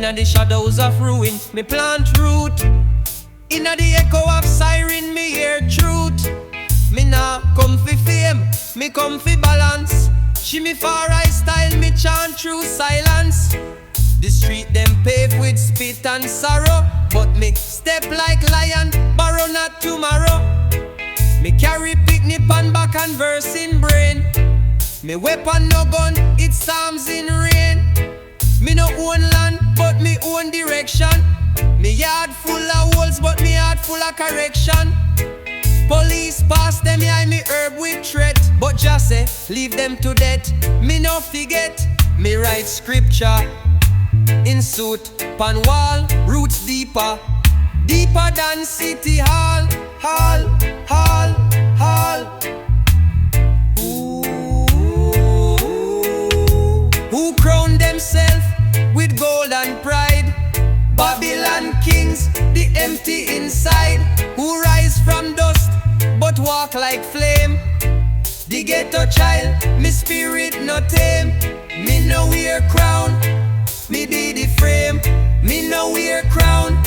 Inna the shadows of ruin, me plant root. Inna the echo of siren, me hear truth. Me nah come fi fame, me come fi balance. Shimifari style, me chant through silence. The street them paved with spit and sorrow, but me step like lion, borrow not tomorrow. Me carry picnic on back and verse in brain. Me weapon no gun, it storms in rain. Me no own land, but me own direction. Me yard full of holes, but me heart full of correction. Police pass them behind me herb with threat, but just say, leave them to death. Me no forget, me write scripture in suit, pan wall, roots deeper. Deeper than city hall, hall, hall, hall. Who crown themselves with gold and pride? Babylon kings, the empty inside. Who rise from dust, but walk like flame. The ghetto child, me spirit no tame. Me no wear crown, me be the frame. Me no wear crown,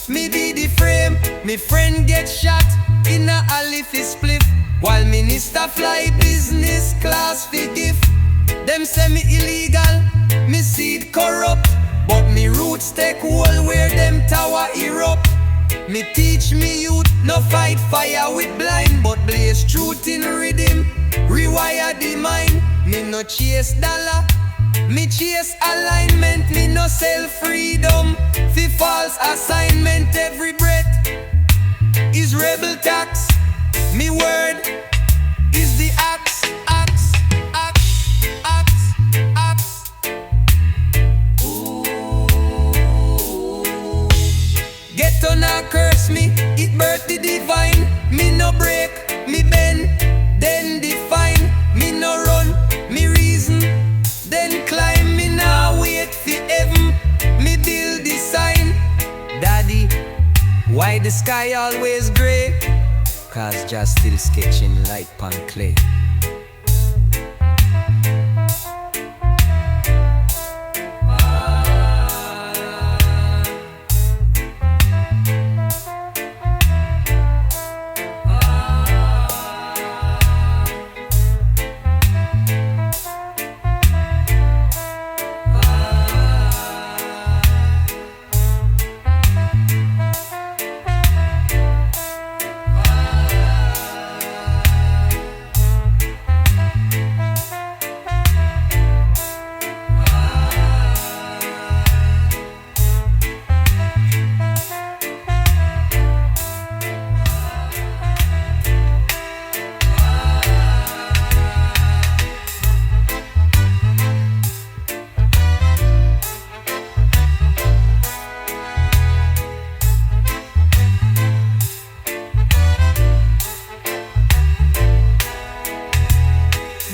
me be the frame. Me friend get shot in a alley fi spliff, while minister fly business class fi gift. Them say me illegal, me seed corrupt, but me roots take hold where them tower erupt. Me teach me youth, no fight fire with blind, but blaze truth in riddim, rewire the mind. Me no chase dollar, me chase alignment. Me no sell freedom fi false assignment. Every breath is rebel tax. Me word is the axe, axe, axe, axe, axe. Ooh. Ghetto nah curse me, it birth the divine. Me no break, me bend, then define. Me no run, me reason, then climb. Me nah wait for heaven, me build the sign. Daddy, why the sky always gray? Cause just still sketching light pan clay.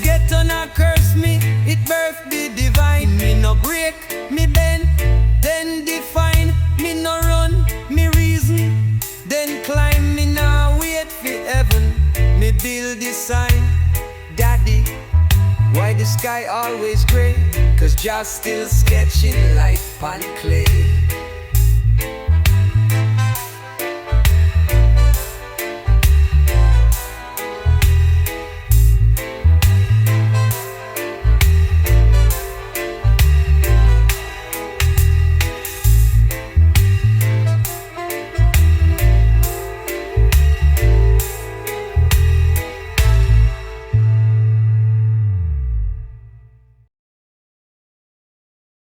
Ghetto not curse me, it birth the divine. Me no break, me bend, then define. Me no run, me reason, then climb. Me now wait for heaven, me build the sign. Daddy, why the sky always gray? Cause just still sketching light pan clay.